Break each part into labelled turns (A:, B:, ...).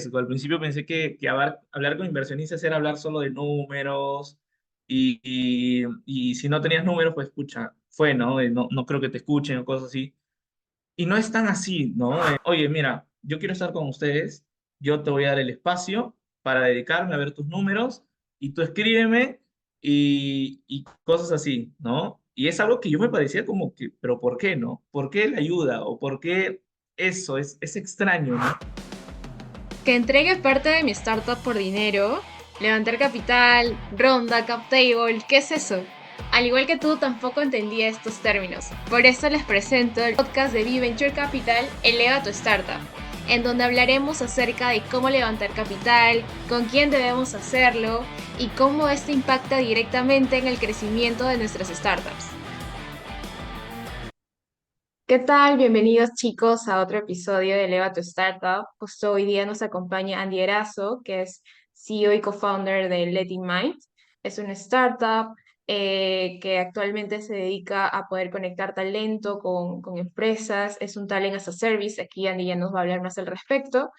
A: Al principio pensé que hablar con inversionistas era hablar solo de números y si no tenías números, pues escucha, fue, ¿no? No creo que te escuchen o cosas así. Y no es tan así, ¿no? Oye, mira, yo quiero estar con ustedes, yo te voy a dar el espacio para dedicarme a ver tus números y tú escríbeme y cosas así, ¿no? Y es algo que yo me parecía como que, pero ¿por qué no? ¿Por qué la ayuda? ¿O por qué eso? Es extraño, ¿no?
B: Que entregue parte de mi startup por dinero, levantar capital, ronda, cap table, ¿qué es eso? Al igual que tú, tampoco entendía estos términos. Por eso les presento el podcast de V-Venture Capital, Eleva tu Startup, en donde hablaremos acerca de cómo levantar capital, con quién debemos hacerlo y cómo esto impacta directamente en el crecimiento de nuestras startups. ¿Qué tal? Bienvenidos chicos a otro episodio de Eleva tu Startup. Justo hoy día nos acompaña Andy Erazo, que es CEO y co-founder de Letting Mind. Es una startup que actualmente se dedica a poder conectar talento con empresas. Es un talent as a service. Aquí Andy ya nos va a hablar más al respecto.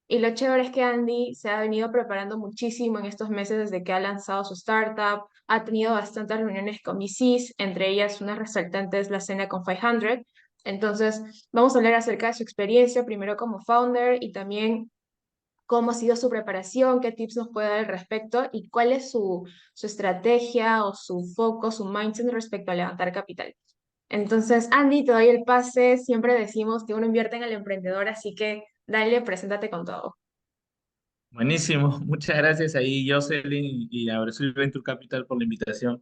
B: Y lo chévere es que Andy se ha venido preparando muchísimo en estos meses desde que ha lanzado su startup. Ha tenido bastantes reuniones con VCs, entre ellas una resaltante es la cena con 500. Entonces, vamos a hablar acerca de su experiencia, primero como founder y también cómo ha sido su preparación, qué tips nos puede dar al respecto y cuál es su estrategia o su foco, su mindset respecto a levantar capital. Entonces, Andy, te doy el pase. Siempre decimos que uno invierte en el emprendedor, así que dale, preséntate con todo.
A: Buenísimo, muchas gracias ahí, Jocelyn y a Brasil Venture Capital por la invitación.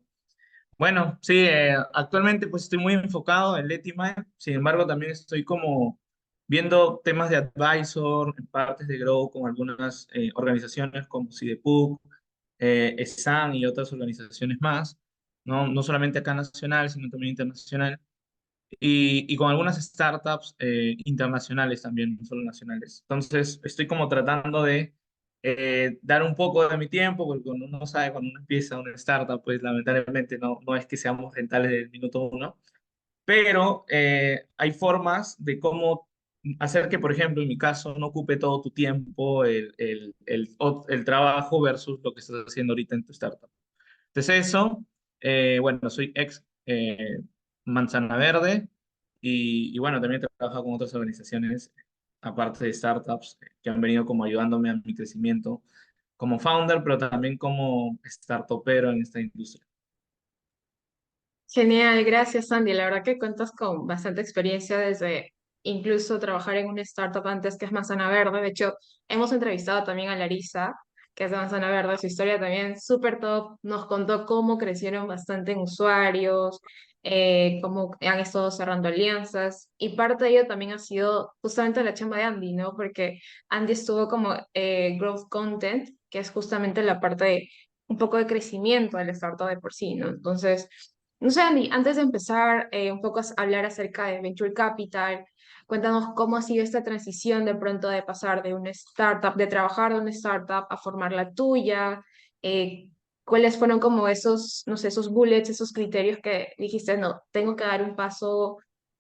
A: Bueno, sí, actualmente pues estoy muy enfocado en Letiman, sin embargo también estoy como viendo temas de advisor, en partes de Grow con algunas organizaciones como CIDEPUC, ESAN y otras organizaciones más, ¿no? No solamente acá nacional, sino también internacional, y con algunas startups internacionales también, no solo nacionales. Entonces estoy como tratando de dar un poco de mi tiempo, porque cuando uno sabe, cuando uno empieza una startup, pues lamentablemente no es que seamos rentables desde el minuto uno, pero hay formas de cómo hacer que, por ejemplo, en mi caso, no ocupe todo tu tiempo el trabajo versus lo que estás haciendo ahorita en tu startup. Entonces eso, bueno, soy ex Manzana Verde y bueno, también he trabajado con otras organizaciones, aparte de startups, que han venido como ayudándome a mi crecimiento como founder, pero también como startupero en esta industria.
B: Genial, gracias Andy. La verdad que cuentas con bastante experiencia desde incluso trabajar en una startup antes que es Manzana Verde. De hecho, hemos entrevistado también a Larisa, que es de Manzana Verde. Su historia también súper top. Nos contó cómo crecieron bastante en usuarios, cómo han estado cerrando alianzas. Y parte de ello también ha sido justamente la chamba de Andy, ¿no? Porque Andy estuvo como Growth Content, que es justamente la parte de un poco de crecimiento de la startup de por sí, ¿no? Entonces... No sé, Andy, antes de empezar un poco a hablar acerca de Venture Capital, cuéntanos cómo ha sido esta transición de pronto de pasar de una startup, de trabajar de una startup a formar la tuya. eh, ¿Cuáles fueron como esos, no sé, esos bullets, esos criterios que dijiste, no, tengo que dar un paso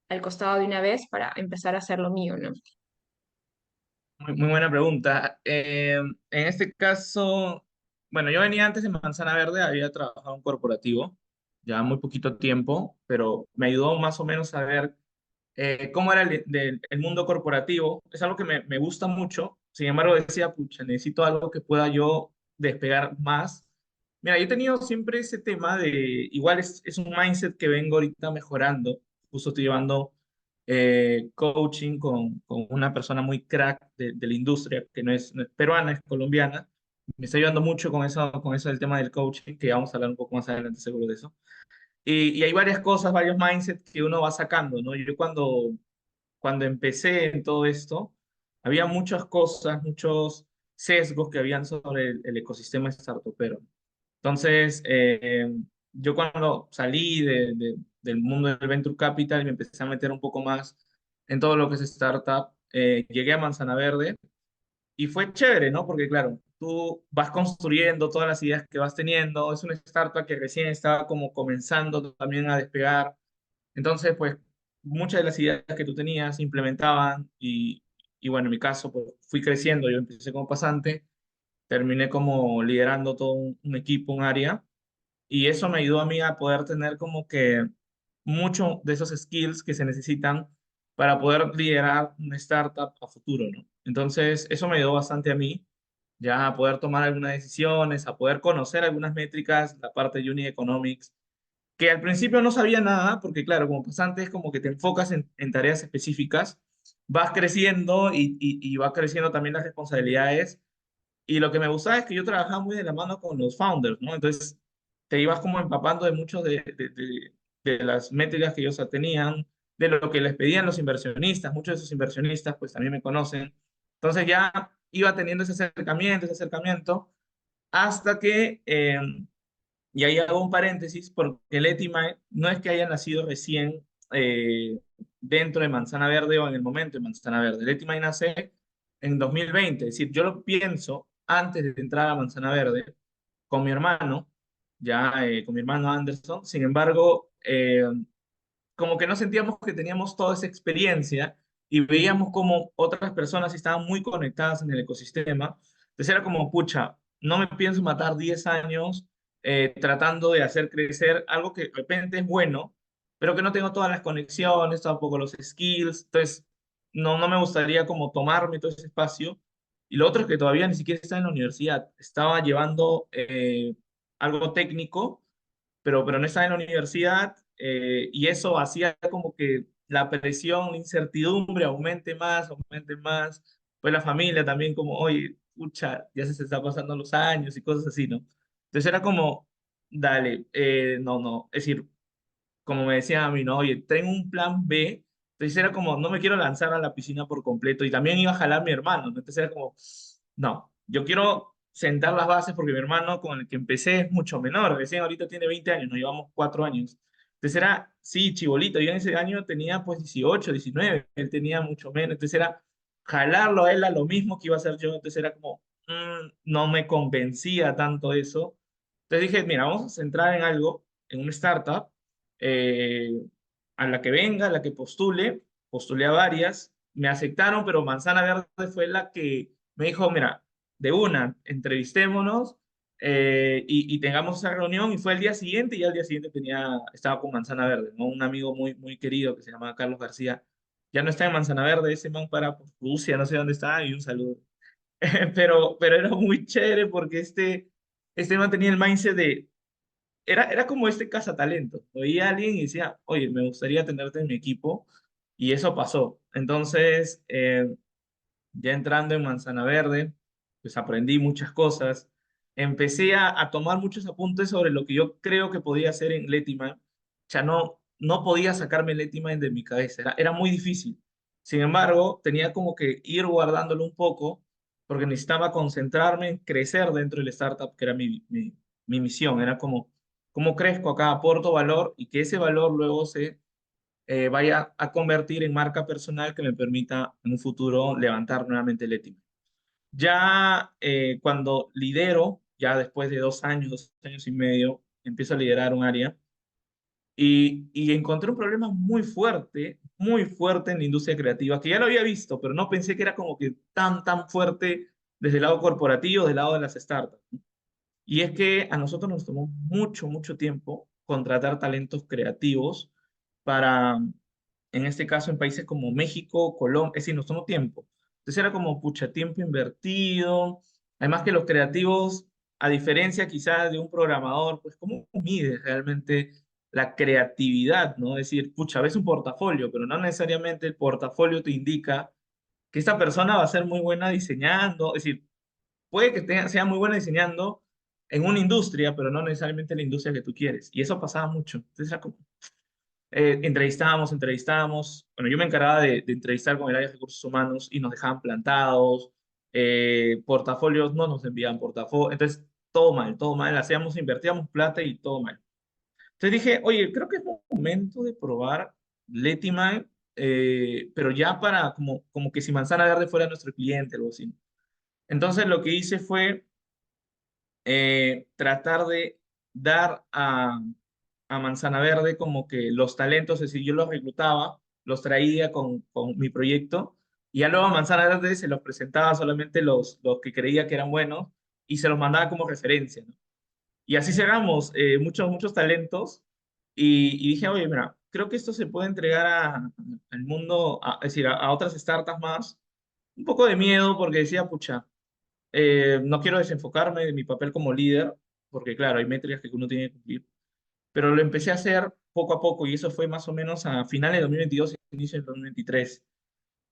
B: al costado de una vez para empezar a hacer lo mío, ¿no?
A: Muy buena pregunta. En este caso, bueno, yo venía antes de Manzana Verde, había trabajado en corporativo, ya muy poquito tiempo, pero me ayudó más o menos a ver cómo era el mundo corporativo. Es algo que me gusta mucho. Sin embargo, decía, pucha, necesito algo que pueda yo despegar más. Mira, yo he tenido siempre ese tema de, igual es un mindset que vengo ahorita mejorando. Justo estoy llevando coaching con una persona muy crack de la industria, que no es peruana, es colombiana. Me está ayudando mucho con eso del tema del coaching, que vamos a hablar un poco más adelante seguro de eso. Y hay varias cosas, varios mindsets que uno va sacando, ¿no? Yo cuando empecé en todo esto, había muchas cosas, muchos sesgos que habían sobre el ecosistema startupero. Entonces, yo cuando salí del mundo del Venture Capital y me empecé a meter un poco más en todo lo que es startup, llegué a Manzana Verde y fue chévere, ¿no? Porque claro, tú vas construyendo todas las ideas que vas teniendo, es una startup que recién estaba como comenzando también a despegar, entonces pues muchas de las ideas que tú tenías se implementaban y bueno, en mi caso, pues fui creciendo, yo empecé como pasante, terminé como liderando todo un equipo, un área, y eso me ayudó a mí a poder tener como que mucho de esos skills que se necesitan para poder liderar una startup a futuro, ¿no? Entonces, eso me ayudó bastante a mí, ya a poder tomar algunas decisiones, a poder conocer algunas métricas, la parte de Unit Economics, que al principio no sabía nada, porque claro, como pasante es como que te enfocas en tareas específicas, vas creciendo y va creciendo también las responsabilidades. Y lo que me gustaba es que yo trabajaba muy de la mano con los founders, ¿no? Entonces te ibas como empapando de muchos de las métricas que ellos tenían, de lo que les pedían los inversionistas. Muchos de esos inversionistas pues también me conocen. Entonces ya iba teniendo ese acercamiento, hasta que y ahí hago un paréntesis porque el Etima no es que haya nacido recién dentro de Manzana Verde o en el momento de Manzana Verde. El Etima nace en 2020, es decir, yo lo pienso antes de entrar a Manzana Verde con mi hermano, ya con mi hermano Anderson. Sin embargo, como que no sentíamos que teníamos toda esa experiencia y veíamos como otras personas estaban muy conectadas en el ecosistema. Entonces era como, pucha, no me pienso matar 10 años tratando de hacer crecer algo que de repente es bueno, pero que no tengo todas las conexiones, tampoco los skills. Entonces, no me gustaría como tomarme todo ese espacio. Y lo otro es que todavía ni siquiera estaba en la universidad. Estaba llevando algo técnico, pero no estaba en la universidad, y eso hacía como que la presión, la incertidumbre aumente más. Pues la familia también como, oye, pucha, ya se está pasando los años y cosas así, ¿no? Entonces era como, dale, no, es decir, como me decían a mí, no, oye, tengo un plan B. Entonces era como, no me quiero lanzar a la piscina por completo. Y también iba a jalar a mi hermano, ¿no? Entonces era como, no, yo quiero sentar las bases porque mi hermano con el que empecé es mucho menor. Recién ahorita tiene 20 años, nos llevamos 4 años. Entonces era, sí, chibolito. Yo en ese año tenía pues 18, 19, él tenía mucho menos. Entonces era jalarlo a él a lo mismo que iba a hacer yo. Entonces era como, no me convencía tanto eso. Entonces dije, mira, vamos a centrar en algo, en una startup, eh, a la que venga, a la que postulé a varias, me aceptaron, pero Manzana Verde fue la que me dijo, mira, de una, entrevistémonos y tengamos esa reunión, y fue el día siguiente, y ya al día siguiente estaba con Manzana Verde, ¿no? Un amigo muy, muy querido que se llama Carlos García, ya no está en Manzana Verde, ese man para Rusia, no sé dónde está, y un saludo. Pero era muy chévere porque este man tenía el mindset de era como este cazatalento. Oía a alguien y decía, oye, me gustaría tenerte en mi equipo. Y eso pasó. Entonces, ya entrando en Manzana Verde, pues aprendí muchas cosas. Empecé a tomar muchos apuntes sobre lo que yo creo que podía hacer en Letiman. Ya no podía sacarme Letiman de mi cabeza. Era muy difícil. Sin embargo, tenía como que ir guardándolo un poco porque necesitaba concentrarme en crecer dentro del startup, que era mi misión. Era como, ¿cómo crezco acá? Aporto valor y que ese valor luego se vaya a convertir en marca personal que me permita en un futuro levantar nuevamente el Etima. Ya cuando lidero, ya después de 2 años, 2 años y medio, empiezo a liderar un área y encontré un problema muy fuerte en la industria creativa, que ya lo había visto, pero no pensé que era como que tan fuerte desde el lado corporativo, del lado de las startups. Y es que a nosotros nos tomó mucho tiempo contratar talentos creativos para, en este caso, en países como México, Colombia, es decir, nos tomó tiempo. Entonces era como, pucha, tiempo invertido. Además que los creativos, a diferencia quizás de un programador, pues, ¿cómo mides realmente la creatividad, ¿no? Es decir, pucha, ves un portafolio, pero no necesariamente el portafolio te indica que esta persona va a ser muy buena diseñando. Es decir, puede que sea muy buena diseñando en una industria, pero no necesariamente en la industria que tú quieres. Y eso pasaba mucho. Entonces era como, entrevistábamos. Bueno, yo me encargaba de entrevistar con el área de recursos humanos y nos dejaban plantados, portafolios, no nos enviaban portafolios. Entonces, todo mal. Hacíamos, invertíamos plata y todo mal. Entonces dije, oye, creo que es momento de probar Letiman, pero ya para como que si Manzana Verde fuera nuestro cliente, algo así. Entonces lo que hice fue tratar de dar a Manzana Verde como que los talentos, es decir, yo los reclutaba, los traía con mi proyecto, Y ya luego a Manzana Verde se los presentaba solamente los que creía que eran buenos y se los mandaba como referencia, ¿no? Y así llegamos, muchos talentos. Y dije, oye, mira, creo que esto se puede entregar al mundo, es decir, a otras startups más. Un poco de miedo porque decía, pucha, no quiero desenfocarme de mi papel como líder, porque claro, hay métricas que uno tiene que cumplir. Pero lo empecé a hacer poco a poco y eso fue más o menos a finales de 2022 inicio de 2023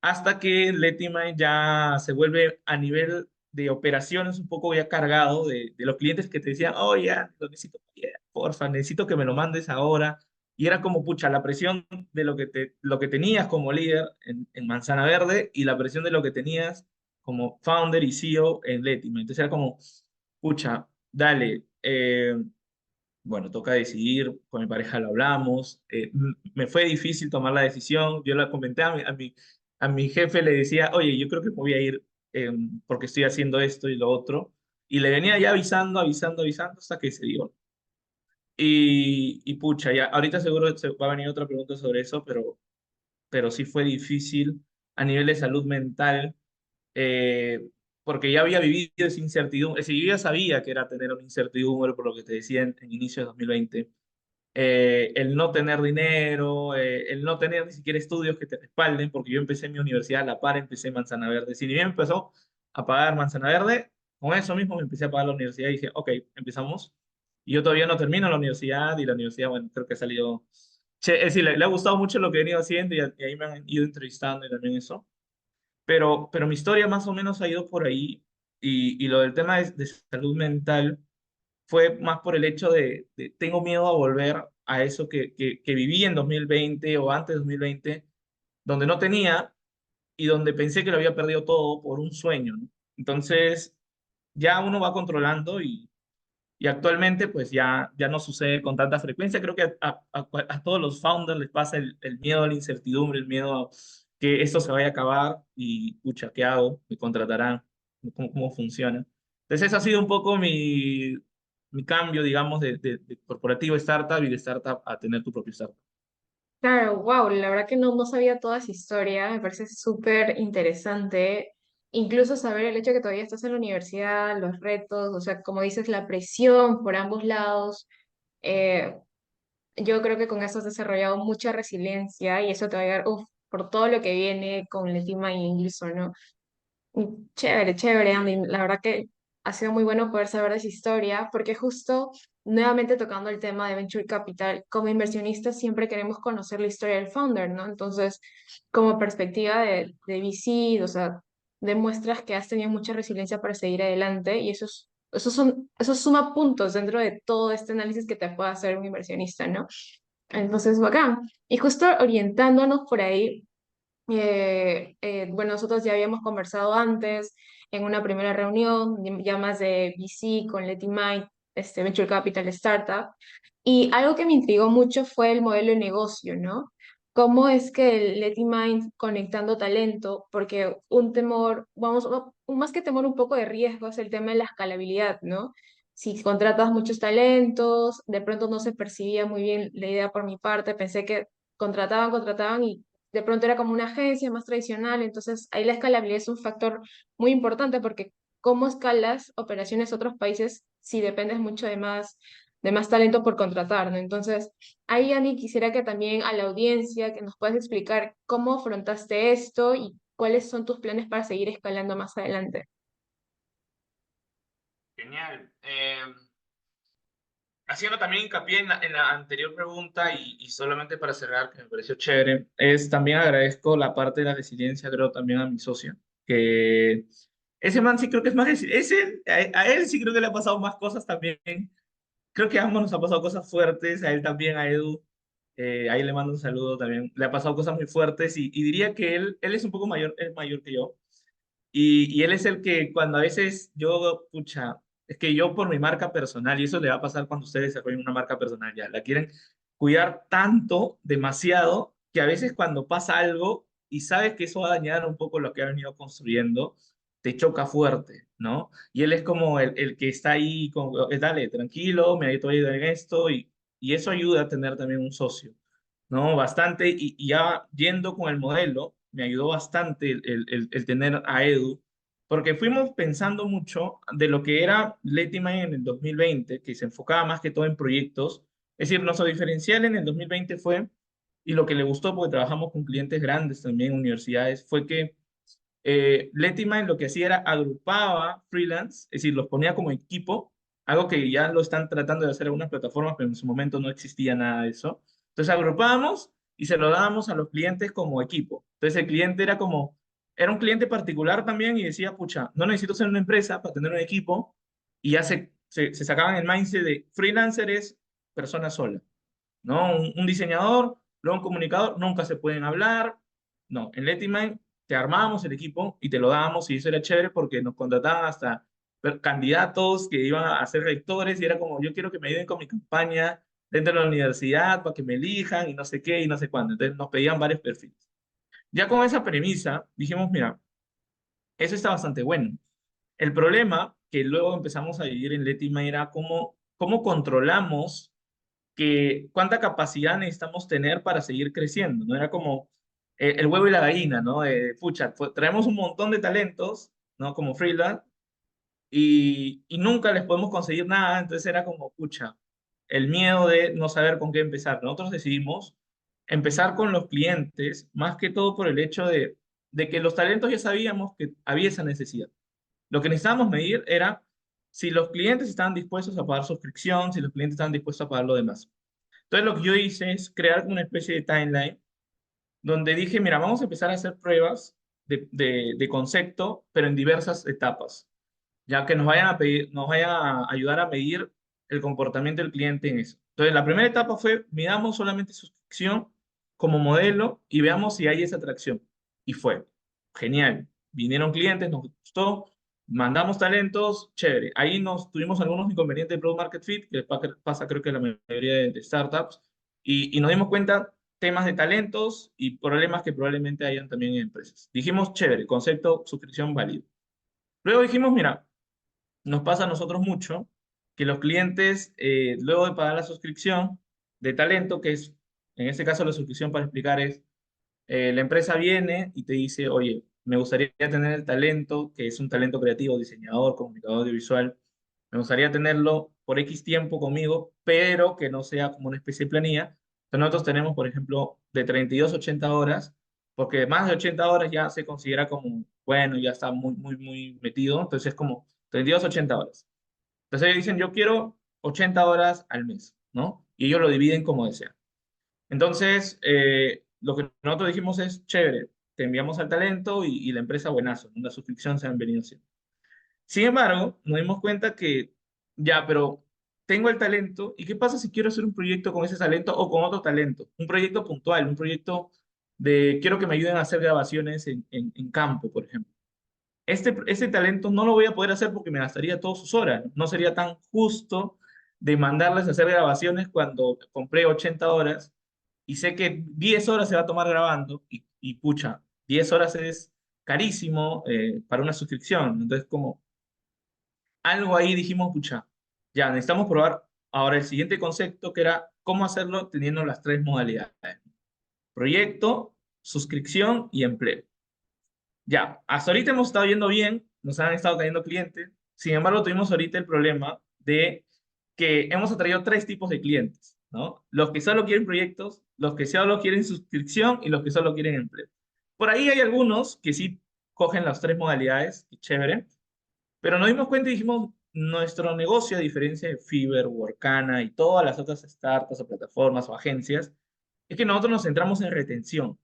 A: hasta que Letimine ya se vuelve a nivel de operaciones un poco ya cargado de los clientes que te decían, oh, ya, lo necesito, ya, porfa, necesito que me lo mandes ahora. Y era como, pucha, la presión de lo que tenías como líder en Manzana Verde y la presión de lo que tenías como founder y CEO en Letimine. Entonces era como, pucha, dale, bueno, toca decidir, con mi pareja lo hablamos, me fue difícil tomar la decisión, yo la comenté a mi jefe, le decía, oye, yo creo que me voy a ir porque estoy haciendo esto y lo otro, y le venía ya avisando hasta que se dio. Y pucha, ya, ahorita seguro va a venir otra pregunta sobre eso, pero sí fue difícil a nivel de salud mental, eh, porque ya había vivido esa incertidumbre, es decir, yo ya sabía que era tener una incertidumbre por lo que te decía en inicio de 2020 el no tener dinero, el no tener ni siquiera estudios que te respalden, porque yo empecé mi universidad a la par, empecé Manzana Verde. Si ni bien empezó a pagar Manzana Verde, con eso mismo me empecé a pagar la universidad y dije, ok, empezamos. Y yo todavía no termino la universidad y la universidad, bueno, creo que ha salido... Che, es decir, le ha gustado mucho lo que he venido haciendo y ahí me han ido entrevistando y también eso. Pero mi historia más o menos ha ido por ahí y lo del tema de salud mental fue más por el hecho de tengo miedo a volver a eso que viví en 2020 o antes de 2020, donde no tenía y donde pensé que lo había perdido todo por un sueño, ¿no? Entonces, ya uno va controlando y actualmente pues ya no sucede con tanta frecuencia. Creo que a todos los founders les pasa el miedo a la incertidumbre, el miedo a que esto se vaya a acabar y, pucha, ¿qué hago? ¿Me contratarán? ¿Cómo funciona? Entonces, ese ha sido un poco mi cambio, digamos, de corporativo a startup y de startup a tener tu propio startup.
B: Claro, wow, la verdad que no sabía toda esa historia, me parece súper interesante, incluso saber el hecho de que todavía estás en la universidad, los retos, o sea, como dices, la presión por ambos lados. eh, yo creo que con eso has desarrollado mucha resiliencia y eso te va a ayudar, uf, por todo lo que viene con el tema incluso, ¿no? Chévere, chévere, Andy. La verdad que ha sido muy bueno poder saber de esa historia, porque justo nuevamente tocando el tema de Venture Capital, como inversionistas siempre queremos conocer la historia del founder, ¿no? Entonces, como perspectiva de VC, o sea, demuestras que has tenido mucha resiliencia para seguir adelante y eso suma puntos dentro de todo este análisis que te puede hacer un inversionista, ¿no? Entonces, bacán. Y justo orientándonos por ahí. Bueno, nosotros ya habíamos conversado antes en una primera reunión, ya más de VC con Letty Mind, Venture Capital Startup, y algo que me intrigó mucho fue el modelo de negocio, ¿no? ¿Cómo es que el Letty Mind conectando talento? Porque un temor, más que temor, un poco de riesgo es el tema de la escalabilidad, ¿no? Si contratas muchos talentos, de pronto no se percibía muy bien la idea por mi parte, pensé que contrataban y de pronto era como una agencia más tradicional, entonces ahí la escalabilidad es un factor muy importante porque cómo escalas operaciones a otros países si dependes mucho de más talento por contratar, ¿no? Entonces, ahí, Andy, quisiera que también a la audiencia que nos puedas explicar cómo afrontaste esto y cuáles son tus planes para seguir escalando más adelante.
A: Genial. Haciendo también hincapié en la anterior pregunta y solamente para cerrar, que me pareció chévere, es también agradezco la parte de la resiliencia, creo también a mi socio, que ese man sí creo que es más, a él sí creo que le ha pasado más cosas también. Creo que a ambos nos ha pasado cosas fuertes, a él también, a Edu, ahí le mando un saludo también, le ha pasado cosas muy fuertes y diría que él es un poco mayor, es mayor que yo. Y él es el que cuando a veces yo, pucha, es que yo por mi marca personal, y eso le va a pasar cuando ustedes desarrollen una marca personal ya, la quieren cuidar tanto, demasiado, que a veces cuando pasa algo y sabes que eso va a dañar un poco lo que ha venido construyendo, te choca fuerte, ¿no? Y él es como el que está ahí, como, dale, tranquilo, me ha ayudado en esto, y eso ayuda a tener también un socio, ¿no? Bastante, y ya yendo con el modelo. me ayudó bastante el tener a Edu, porque fuimos pensando mucho de lo que era Letime en el 2020, que se enfocaba más que todo en proyectos. Es decir, nuestro diferencial en el 2020 fue, y lo que le gustó porque trabajamos con clientes grandes también, universidades, fue que Letime lo que hacía era agrupaba freelance, es decir, los ponía como equipo, algo que ya lo están tratando de hacer algunas plataformas, pero en su momento no existía nada de eso. Entonces agrupábamos y se lo dábamos a los clientes como equipo. Entonces el cliente era como, era un cliente particular también y decía, pucha, no necesito ser una empresa para tener un equipo y ya se sacaban el mindset de freelancer es persona sola, ¿no? Un diseñador, luego un comunicador, nunca se pueden hablar. No, en Letterman te armábamos el equipo y te lo dábamos y eso era chévere porque nos contrataban hasta candidatos que iban a ser rectores y era como, yo quiero que me ayuden con mi campaña dentro de la universidad para que me elijan y no sé qué y no sé cuándo. Entonces nos pedían varios perfiles. Ya con esa premisa dijimos, mira, eso está bastante bueno. El problema que luego empezamos a vivir en Letterman era cómo controlamos cuánta capacidad necesitamos tener para seguir creciendo, ¿no? Era como el huevo y la gallina, ¿no? Pucha, traemos un montón de talentos, ¿no? Como freelance, y nunca les podemos conseguir nada, entonces era como, pucha, el miedo de no saber con qué empezar. Nosotros decidimos empezar con los clientes, más que todo por el hecho de que los talentos ya sabíamos que había esa necesidad. Lo que necesitábamos medir era si los clientes estaban dispuestos a pagar suscripción, si los clientes estaban dispuestos a pagar lo demás. Entonces lo que yo hice es crear una especie de timeline donde dije, mira, vamos a empezar a hacer pruebas de concepto, pero en diversas etapas, ya que nos vayan a ayudar a medir el comportamiento del cliente en eso. Entonces la primera etapa fue, midamos solamente suscripción como modelo y veamos si hay esa atracción. Y fue genial. Vinieron clientes, nos gustó, mandamos talentos, chévere. Ahí nos tuvimos algunos inconvenientes de Product Market Fit, que pasa creo que la mayoría de startups, y nos dimos cuenta temas de talentos y problemas que probablemente hayan también en empresas. Dijimos, chévere, concepto, suscripción válido. Luego dijimos, mira, nos pasa a nosotros mucho que los clientes, luego de pagar la suscripción de talento, que es, en este caso la suscripción para explicar es, la empresa viene y te dice, oye, me gustaría tener el talento, que es un talento creativo, diseñador, comunicador audiovisual, me gustaría tenerlo por X tiempo conmigo, pero que no sea como una especie de planilla. Entonces nosotros tenemos, por ejemplo, de 32 a 80 horas, porque más de 80 horas ya se considera como, bueno, ya está muy, muy, muy metido, entonces es como 32 a 80 horas. Entonces ellos dicen, yo quiero 80 horas al mes, ¿no? Y ellos lo dividen como desean. Entonces, lo que nosotros dijimos es, chévere, te enviamos al talento y la empresa buenazo, ¿no? La suscripción se han venido haciendo. Sin embargo, nos dimos cuenta que, ya, pero tengo el talento, ¿y qué pasa si quiero hacer un proyecto con ese talento o con otro talento? Un proyecto puntual, un proyecto de, quiero que me ayuden a hacer grabaciones en campo, por ejemplo. Este talento no lo voy a poder hacer porque me gastaría todas sus horas. No sería tan justo de mandarles a hacer grabaciones cuando compré 80 horas y sé que 10 horas se va a tomar grabando y pucha, 10 horas es carísimo para una suscripción. Entonces, como algo ahí dijimos, pucha, ya necesitamos probar ahora el siguiente concepto que era cómo hacerlo teniendo las tres modalidades: proyecto, suscripción y empleo. Ya, hasta ahorita hemos estado yendo bien, nos han estado cayendo clientes, sin embargo tuvimos ahorita el problema de que hemos atraído tres tipos de clientes, ¿no? Los que solo quieren proyectos, los que solo quieren suscripción y los que solo quieren empleo. Por ahí hay algunos que sí cogen las tres modalidades, y chévere, pero nos dimos cuenta y dijimos, nuestro negocio, a diferencia de Fiverr, Workana y todas las otras startups o plataformas o agencias, es que nosotros nos centramos en retención.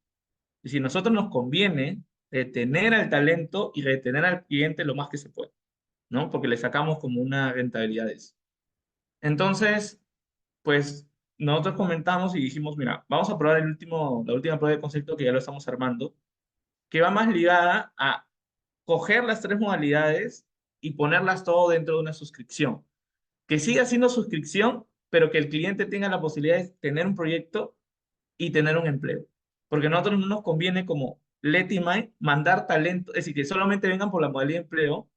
A: Y si a nosotros nos conviene retener al talento y retener al cliente lo más que se puede, ¿no? Porque le sacamos como una rentabilidad de eso. Entonces, pues nosotros comentamos y dijimos, mira, vamos a probar la última prueba de concepto que ya lo estamos armando, que va más ligada a coger las tres modalidades y ponerlas todo dentro de una suscripción. Que siga siendo suscripción, pero que el cliente tenga la posibilidad de tener un proyecto y tener un empleo. Porque a nosotros no nos conviene como Letimine mandar talento, es decir, que solamente vengan por la modalidad de empleo,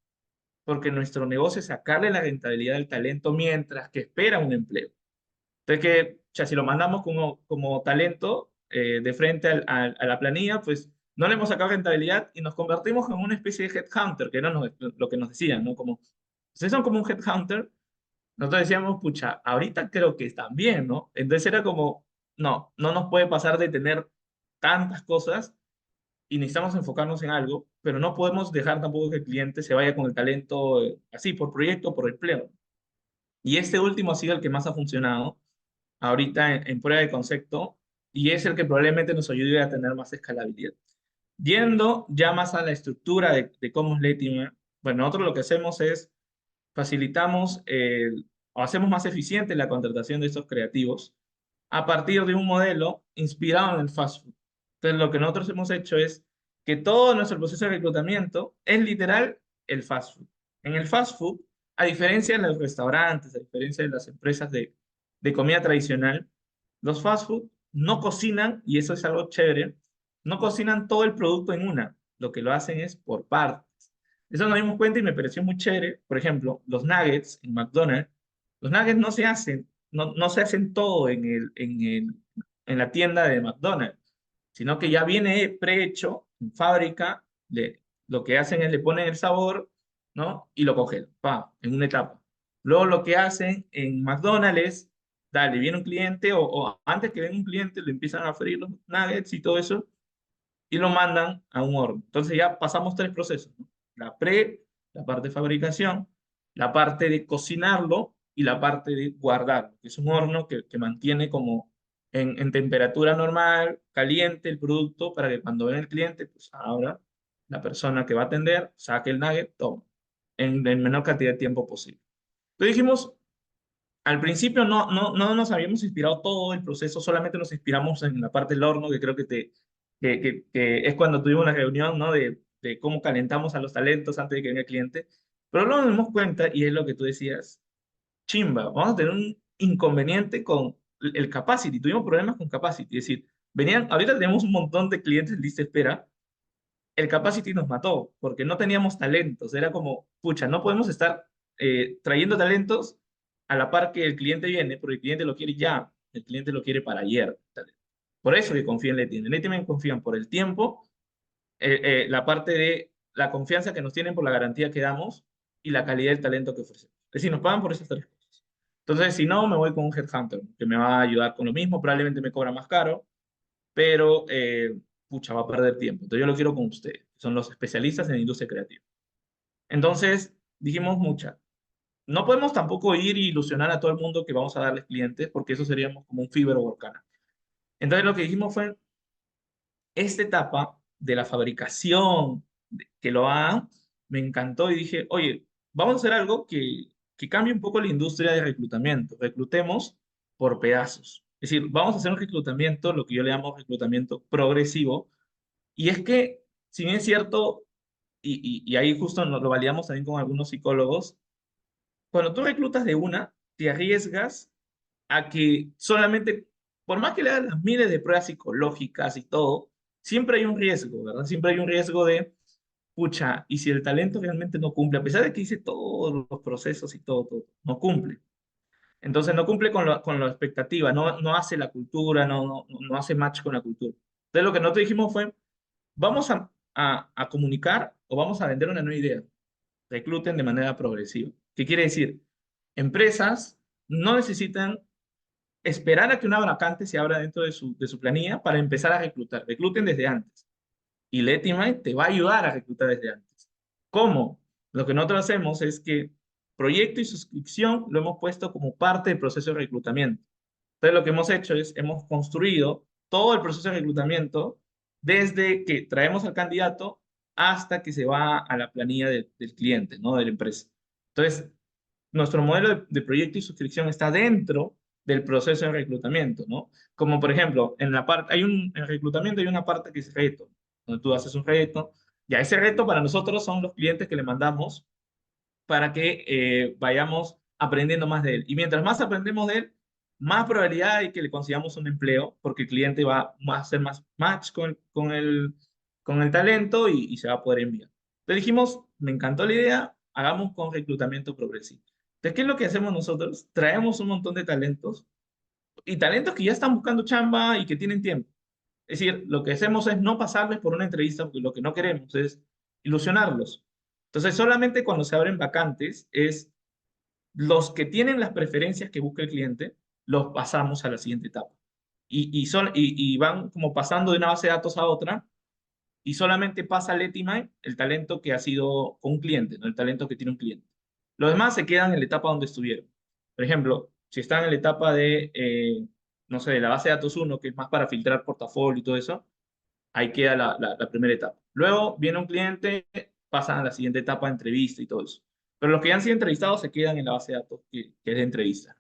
A: porque nuestro negocio es sacarle la rentabilidad del talento mientras que espera un empleo. Entonces, que, o sea, si lo mandamos como talento de frente a la planilla, pues no le hemos sacado rentabilidad y nos convertimos en una especie de headhunter, que era lo que nos decían, ¿no? Como, ustedes son como un headhunter, nosotros decíamos, pucha, ahorita creo que están bien, ¿no? Entonces era como, no, no nos puede pasar de tener tantas cosas y necesitamos enfocarnos en algo, pero no podemos dejar tampoco que el cliente se vaya con el talento así, por proyecto, por empleo. Y este último ha sido el que más ha funcionado ahorita en prueba de concepto y es el que probablemente nos ayude a tener más escalabilidad. Yendo ya más a la estructura de cómo es Latimer, bueno, nosotros lo que hacemos es facilitamos o hacemos más eficiente la contratación de estos creativos a partir de un modelo inspirado en el fast food. Entonces, lo que nosotros hemos hecho es que todo nuestro proceso de reclutamiento es literal el fast food. En el fast food, a diferencia de los restaurantes, a diferencia de las empresas de comida tradicional, los fast food no cocinan, y eso es algo chévere, no cocinan todo el producto en una. Lo que lo hacen es por partes. Eso nos dimos cuenta y me pareció muy chévere. Por ejemplo, los nuggets en McDonald's, los nuggets no se hacen, no se hacen todo en la tienda de McDonald's, sino que ya viene prehecho en fábrica, lo que hacen es le ponen el sabor, ¿no? Y lo congelan, pa, en una etapa. Luego lo que hacen en McDonald's es, dale, viene un cliente o antes que venga un cliente, le empiezan a freír los nuggets y todo eso, y lo mandan a un horno. Entonces ya pasamos tres procesos, ¿no? La pre, la parte de fabricación, la parte de cocinarlo y la parte de guardarlo, que es un horno que mantiene como en temperatura normal, caliente el producto para que cuando venga el cliente, pues ahora la persona que va a atender saque el nugget, toma, en menor cantidad de tiempo posible. Entonces dijimos, al principio no nos habíamos inspirado todo el proceso, solamente nos inspiramos en la parte del horno, que creo que es cuando tuvimos una reunión, ¿no? De cómo calentamos a los talentos antes de que venga el cliente. Pero luego nos dimos cuenta, y es lo que tú decías, chimba, vamos a tener un inconveniente con el capacity. Tuvimos problemas con capacity, es decir, ahorita tenemos un montón de clientes en lista de espera, el capacity nos mató porque no teníamos talentos. Era como, pucha, no podemos estar trayendo talentos a la par que el cliente viene, porque el cliente lo quiere ya, el cliente lo quiere para ayer. Por eso que confía en Leti. En Leti me confían por el tiempo, la parte de la confianza que nos tienen por la garantía que damos y la calidad del talento que ofrecemos. Es decir, nos pagan por esas tres cosas. Entonces, si no, me voy con un headhunter que me va a ayudar con lo mismo, probablemente me cobra más caro, pero pucha, va a perder tiempo. Entonces yo lo quiero con ustedes, que son los especialistas en la industria creativa. Entonces dijimos, mucha, no podemos tampoco ir y ilusionar a todo el mundo que vamos a darles clientes, porque eso seríamos como un fibro volcán. Entonces lo que dijimos fue, esta etapa de la fabricación, que lo hagan, me encantó y dije, oye, vamos a hacer algo que cambie un poco la industria de reclutamiento. Reclutemos por pedazos. Es decir, vamos a hacer un reclutamiento, lo que yo le llamo reclutamiento progresivo, y es que, si bien es cierto, y ahí justo nos lo validamos también con algunos psicólogos, cuando tú reclutas de una, te arriesgas a que solamente, por más que le hagas las miles de pruebas psicológicas y todo, siempre hay un riesgo, ¿verdad? Siempre hay un riesgo de, pucha, y si el talento realmente no cumple, a pesar de que hice todos los procesos y todo, no cumple. Entonces no cumple con la expectativa, no hace la cultura, no hace match con la cultura. Entonces lo que nosotros dijimos fue, vamos a comunicar o vamos a vender una nueva idea. Recluten de manera progresiva. ¿Qué quiere decir? Empresas no necesitan esperar a que una vacante se abra dentro de su planilla para empezar a reclutar. Recluten desde antes. Y Letimite te va a ayudar a reclutar desde antes. ¿Cómo? Lo que nosotros hacemos es que proyecto y suscripción lo hemos puesto como parte del proceso de reclutamiento. Entonces, lo que hemos hecho es, hemos construido todo el proceso de reclutamiento desde que traemos al candidato hasta que se va a la planilla del cliente, ¿no? De la empresa. Entonces, nuestro modelo de proyecto y suscripción está dentro del proceso de reclutamiento, ¿no? Como por ejemplo, en la parte, en reclutamiento hay una parte que es reto, donde tú haces un reto, ya ese reto para nosotros son los clientes que le mandamos para que vayamos aprendiendo más de él. Y mientras más aprendemos de él, más probabilidad hay que le consigamos un empleo, porque el cliente va a hacer más match con el talento y se va a poder enviar. Entonces dijimos, me encantó la idea, hagamos con reclutamiento progresivo. Entonces, ¿qué es lo que hacemos nosotros? Traemos un montón de talentos y talentos que ya están buscando chamba y que tienen tiempo. Es decir, lo que hacemos es no pasarles por una entrevista porque lo que no queremos es ilusionarlos. Entonces, solamente cuando se abren vacantes es los que tienen las preferencias que busca el cliente, los pasamos a la siguiente etapa. Y van como pasando de una base de datos a otra y solamente pasa al Etimine el talento que ha sido con un cliente, ¿no? El talento que tiene un cliente. Los demás se quedan en la etapa donde estuvieron. Por ejemplo, si están en la etapa de, no sé, de la base de datos uno que es más para filtrar portafolio y todo eso, ahí queda la primera etapa. Luego viene un cliente, pasan a la siguiente etapa de entrevista y todo eso. Pero los que ya han sido entrevistados se quedan en la base de datos que es de entrevista.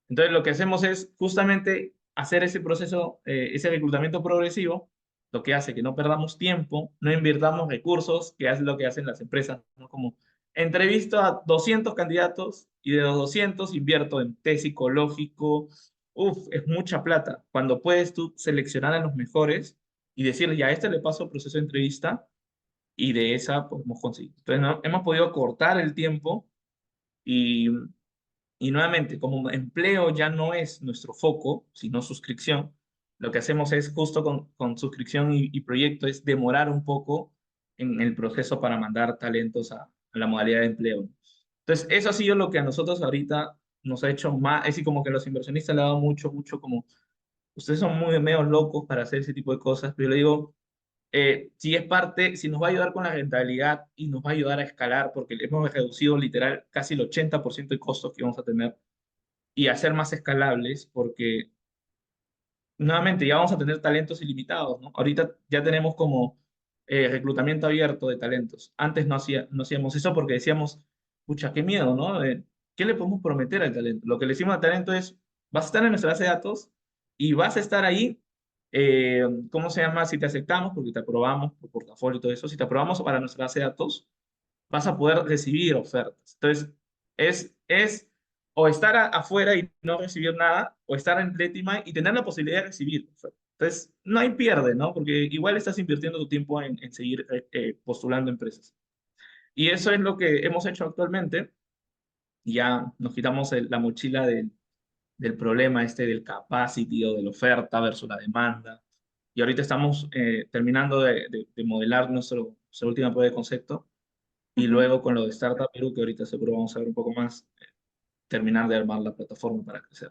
A: Entonces, lo que hacemos es justamente hacer ese proceso, ese reclutamiento progresivo, lo que hace que no perdamos tiempo, no invirtamos recursos, que es lo que hacen las empresas, ¿no? Como entrevisto a 200 candidatos y de los 200 invierto en test psicológico. Uf, es mucha plata. Cuando puedes tú seleccionar a los mejores y decirle, ya a este le paso el proceso de entrevista y de esa podemos conseguir. Entonces, ¿no? Hemos podido cortar el tiempo y nuevamente, como empleo ya no es nuestro foco, sino suscripción, lo que hacemos es justo con suscripción y proyecto, es demorar un poco en el proceso para mandar talentos a la modalidad de empleo. Entonces, eso ha sido lo que a nosotros ahorita nos ha hecho más, es decir, como que los inversionistas le han dado mucho, mucho como, ustedes son muy medio locos para hacer ese tipo de cosas, pero yo le digo, si es parte, si nos va a ayudar con la rentabilidad y nos va a ayudar a escalar, porque le hemos reducido literal casi el 80% de costos que vamos a tener y hacer más escalables, porque nuevamente ya vamos a tener talentos ilimitados, ¿no? Ahorita ya tenemos como reclutamiento abierto de talentos. Antes no hacíamos eso porque decíamos, pucha, qué miedo, ¿no? ¿Qué le podemos prometer al talento? Lo que le decimos al talento es, vas a estar en nuestra base de datos y vas a estar ahí, ¿cómo se llama? Si te aceptamos, porque te aprobamos por portafolio y todo eso, si te aprobamos para nuestra base de datos, vas a poder recibir ofertas. Entonces, es o estar afuera y no recibir nada, o estar en Letima y tener la posibilidad de recibir ofertas. Entonces, no hay pierde, ¿no? Porque igual estás invirtiendo tu tiempo en seguir postulando empresas. Y eso es lo que hemos hecho actualmente. Ya nos quitamos la mochila del problema este del capacity o de la oferta versus la demanda. Y ahorita estamos terminando de modelar nuestra última prueba de concepto y luego con lo de Startup Perú, que ahorita seguro vamos a ver un poco más, terminar de armar la plataforma para crecer.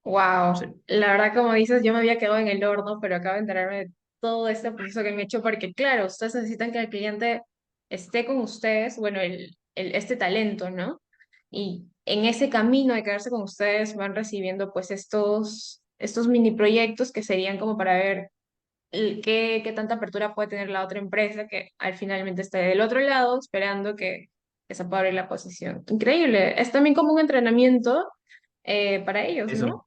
A: Sí,
B: Wow, la verdad, como dices, yo me había quedado en el horno, pero acabo de enterarme de todo este proceso que han hecho, porque claro, ustedes necesitan que el cliente esté con ustedes, bueno, este talento, ¿no? Y en ese camino de quedarse con ustedes van recibiendo pues estos mini proyectos que serían como para ver qué tanta apertura puede tener la otra empresa que al finalmente está del otro lado esperando que se pueda abrir la posición. Increíble, es también como un entrenamiento para ellos, ¿no?
A: eso,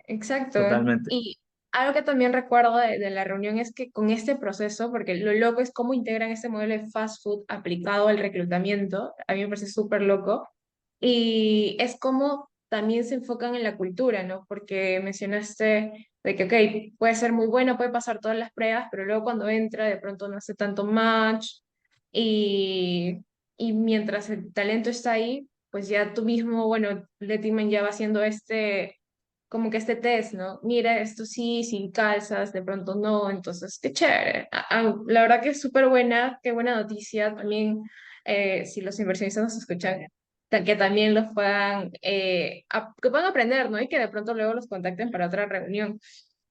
B: Exacto.
A: totalmente.
B: Y algo que también recuerdo de la reunión es que con este proceso, porque lo loco es cómo integran este modelo de fast food aplicado al reclutamiento, a mí me parece súper loco, y es como también se enfocan en la cultura, ¿no? Porque mencionaste de que, ok, puede ser muy bueno, puede pasar todas las pruebas, pero luego cuando entra de pronto no hace tanto match, y, y mientras el talento está ahí, pues ya tú mismo, bueno, Letterman ya va haciendo como que este test, ¿no? Mira, esto sí, sí calzas, de pronto no, entonces, qué chévere. La verdad que es súper buena, qué buena noticia. También, si los inversionistas nos escuchan, que también los puedan, que puedan aprender, ¿no? Y que de pronto luego los contacten para otra reunión.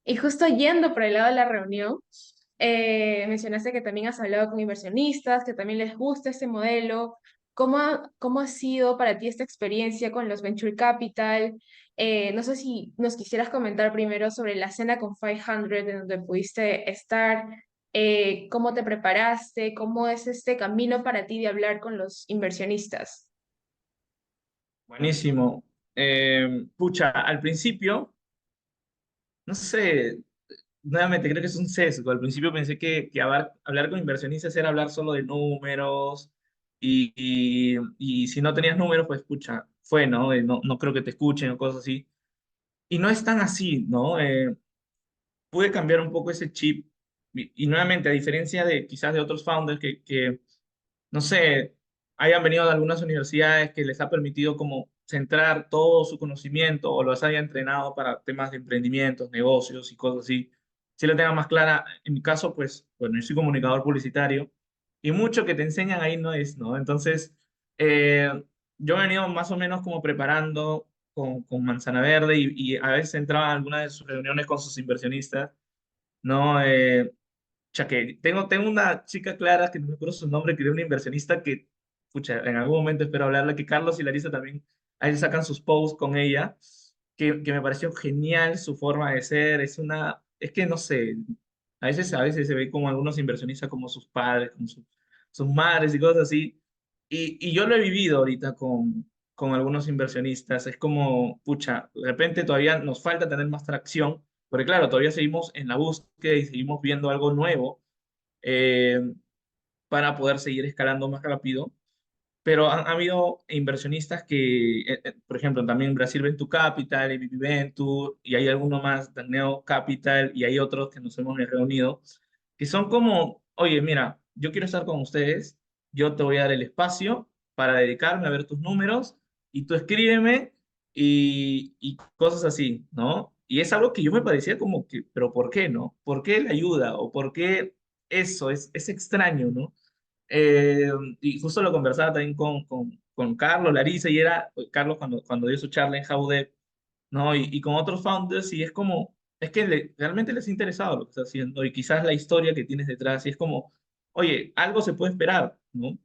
B: Y justo yendo por el lado de la reunión, mencionaste que también has hablado con inversionistas, que también les gusta este modelo. ¿Cómo ha sido para ti esta experiencia con los Venture Capital? No sé si nos quisieras comentar primero sobre la cena con 500 en donde pudiste estar, cómo te preparaste, cómo es este camino para ti de hablar con los inversionistas.
A: Buenísimo. Pucha, al principio, no sé, nuevamente creo que es un sesgo. Al principio pensé que hablar con inversionistas era hablar solo de números y si no tenías números, pues pucha, fue, ¿no? No, no creo que te escuchen o cosas así. Y no es tan así, ¿no? Pude cambiar un poco ese chip. Y nuevamente, a diferencia de quizás de otros founders que, no sé, hayan venido de algunas universidades que les ha permitido como centrar todo su conocimiento o los haya entrenado para temas de emprendimientos, negocios y cosas así. sí la tengan más clara. En mi caso, pues, bueno, yo soy comunicador publicitario y mucho que te enseñan ahí no es, ¿no? Entonces, eh, yo he venido más o menos como preparando con Manzana Verde y a veces entraba a alguna de sus reuniones con sus inversionistas, ¿no? Ya que tengo una chica clara, que no me acuerdo su nombre, que era una inversionista que, pucha, en algún momento espero hablarla, que Carlos y Larisa también, ahí sacan sus posts con ella, que me pareció genial su forma de ser, es que no sé, a veces se ve como algunos inversionistas como sus padres, como sus madres y cosas así, y yo lo he vivido ahorita con algunos inversionistas, es como, pucha, de repente todavía nos falta tener más tracción, porque claro, todavía seguimos en la búsqueda y seguimos viendo algo nuevo, eh, para poder seguir escalando más rápido. Pero han habido inversionistas que, por ejemplo, también Brasil Venture Capital, ABP Venture, y hay alguno más, Neo Capital, y hay otros que nos hemos reunido, que son como, oye, mira, yo quiero estar con ustedes, yo te voy a dar el espacio para dedicarme a ver tus números, y tú escríbeme, y cosas así, ¿no? Y es algo que yo me parecía como que, pero ¿por qué no? ¿Por qué la ayuda? ¿O por qué eso? Es extraño, ¿no? Eh, y justo lo conversaba también con Carlos, Larissa, y era Carlos cuando dio su charla en Howdev, ¿no? Y con otros founders, y es como, es que realmente les ha interesado lo que está haciendo, y quizás la historia que tienes detrás, y es como, oye, algo se puede esperar, ¿no?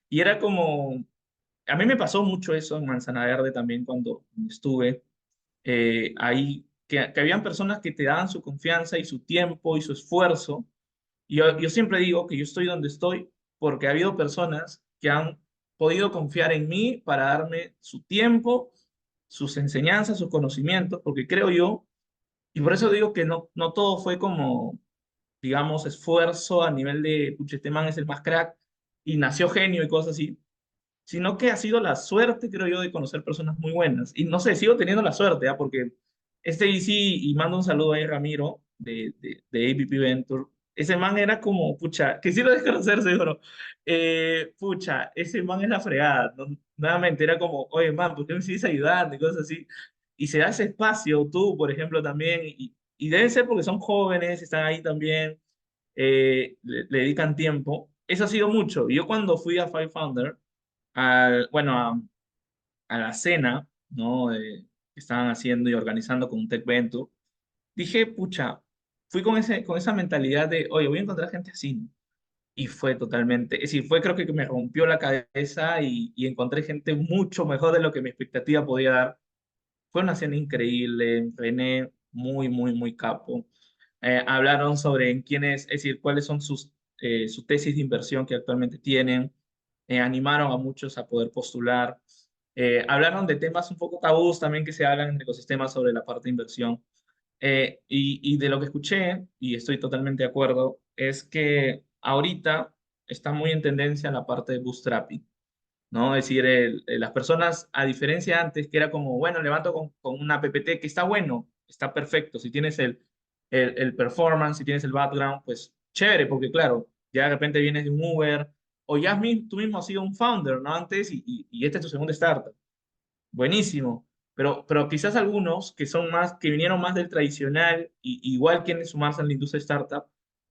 A: Y era como, a mí me pasó mucho eso en Manzana Verde también cuando estuve ahí, que habían personas que te daban su confianza y su tiempo y su esfuerzo, y yo siempre digo que yo estoy donde estoy porque ha habido personas que han podido confiar en mí para darme su tiempo, sus enseñanzas, sus conocimientos, porque creo yo, y por eso digo que no todo fue como, digamos, esfuerzo a nivel de, pucha, este man es el más crack y nació genio y cosas así, sino que ha sido la suerte, creo yo, de conocer personas muy buenas. Y no sé, sigo teniendo la suerte, ¿ah? Porque este DC, y mando un saludo a Ramiro de APP Venture, ese man era como, pucha, que sí lo debes conocer seguro, pucha, ese man es la fregada, ¿no? Nuevamente era como, oye, man, ¿por qué me sigues ayudando? Y cosas así. Y se da ese espacio, tú, por ejemplo, también, y deben ser porque son jóvenes, están ahí también, le dedican tiempo. Eso ha sido mucho. Y yo cuando fui a Five Founder, bueno, a la cena, ¿no? Que estaban haciendo y organizando con un Tech Venture, dije, pucha, fui con esa mentalidad de, oye, voy a encontrar gente así, ¿no? Y fue totalmente, es decir, fue creo que me rompió la cabeza y encontré gente mucho mejor de lo que mi expectativa podía dar. Fue una cena increíble, René, muy, muy, muy capo. Hablaron sobre en quiénes, es decir, cuáles son su tesis de inversión que actualmente tienen. Animaron a muchos a poder postular. Hablaron de temas un poco tabús también que se hablan en el ecosistema sobre la parte de inversión. Y de lo que escuché, y estoy totalmente de acuerdo, es que ahorita está muy en tendencia la parte de bootstrapping, ¿no? Es decir, las personas, a diferencia de antes, que era como, bueno, levanto con una PPT que está bueno, está perfecto, si tienes el performance, si tienes el background, pues chévere, porque claro, ya de repente vienes de un Uber, o ya tú mismo has sido un founder, ¿no? Antes, y esta es tu segunda startup. Buenísimo. Pero quizás algunos que son más, que vinieron más del tradicional, y igual quieren sumarse a la industria startup,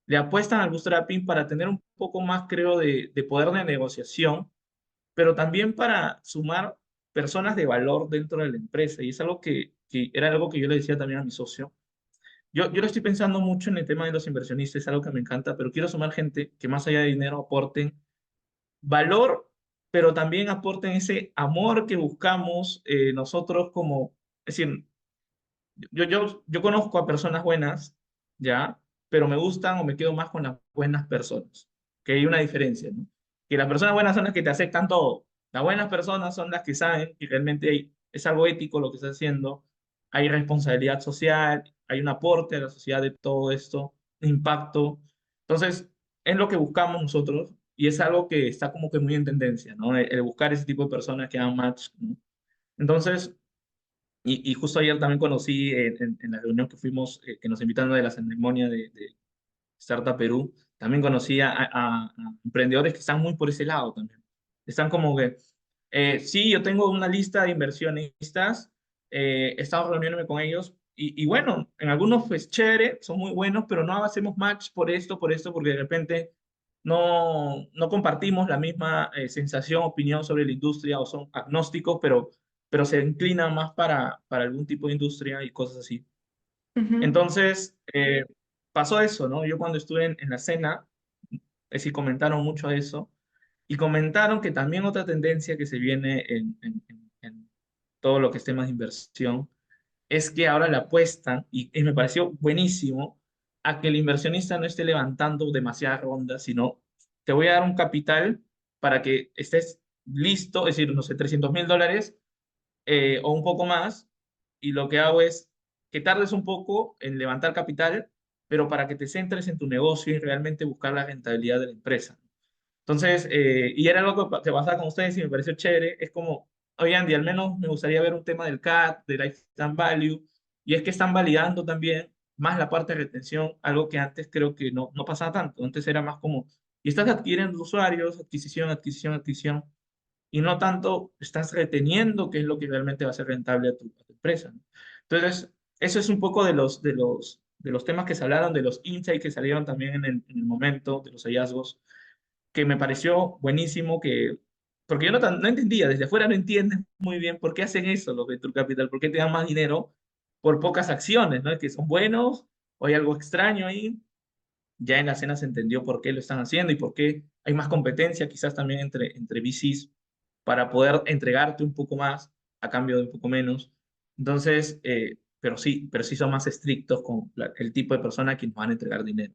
A: le apuestan al bootstrapping para tener un poco más, creo, de poder de negociación, pero también para sumar personas de valor dentro de la empresa. Y es algo que era algo que yo le decía también a mi socio. Yo lo estoy pensando mucho en el tema de los inversionistas, es algo que me encanta, pero quiero sumar gente que más allá de dinero aporten valor, pero también aporten ese amor que buscamos nosotros como, es decir, yo conozco a personas buenas, ¿ya? Pero me gustan o me quedo más con las buenas personas, que hay una diferencia, ¿no? Que las personas buenas son las que te aceptan todo. Las buenas personas son las que saben que realmente es algo ético lo que estás haciendo, hay responsabilidad social, hay un aporte a la sociedad de todo esto, impacto. Entonces, es lo que buscamos nosotros y es algo que está como que muy en tendencia, ¿no? El buscar ese tipo de personas que hagan match, ¿no? Entonces, y justo ayer también conocí en la reunión que fuimos, que nos invitaron de la ceremonia de Startup Perú, también conocí a emprendedores que están muy por ese lado también. Están como que, sí, yo tengo una lista de inversionistas, he estado reuniéndome con ellos, y bueno, en algunos pues chévere, son muy buenos, pero no hacemos match por esto, porque de repente no compartimos la misma sensación, opinión sobre la industria o son agnósticos, pero se inclinan más para algún tipo de industria y cosas así.
B: Ujú.
A: Entonces, pasó eso, ¿no? Yo cuando estuve en la cena, es decir, comentaron mucho eso y comentaron que también otra tendencia que se viene en todo lo que es temas de inversión es que ahora le apuestan, y me pareció buenísimo, a que el inversionista no esté levantando demasiadas rondas, sino te voy a dar un capital para que estés listo, es decir, no sé, $300.000 o un poco más, y lo que hago es que tardes un poco en levantar capital, pero para que te centres en tu negocio y realmente buscar la rentabilidad de la empresa. Entonces, y era algo que pasaba con ustedes y me pareció chévere, es como, oye Andy, al menos me gustaría ver un tema del CAT, del Lifetime Value, y es que están validando también más la parte de retención, algo que antes creo que no pasaba tanto, antes era más como, y estás adquiriendo usuarios, adquisición, adquisición, adquisición, y no tanto estás reteniendo qué es lo que realmente va a ser rentable a tu empresa, ¿no? Entonces, eso es un poco de los temas que se hablaron, de los insights que salieron también en el momento, de los hallazgos que me pareció buenísimo, porque yo no entendía, desde afuera no entiendes muy bien por qué hacen eso los Venture Capital, por qué te dan más dinero por pocas acciones, ¿no? Es que son buenos o hay algo extraño ahí. Ya en la escena se entendió por qué lo están haciendo y por qué hay más competencia quizás también entre VCs para poder entregarte un poco más a cambio de un poco menos. Entonces, pero sí son más estrictos con el tipo de persona que nos van a entregar dinero.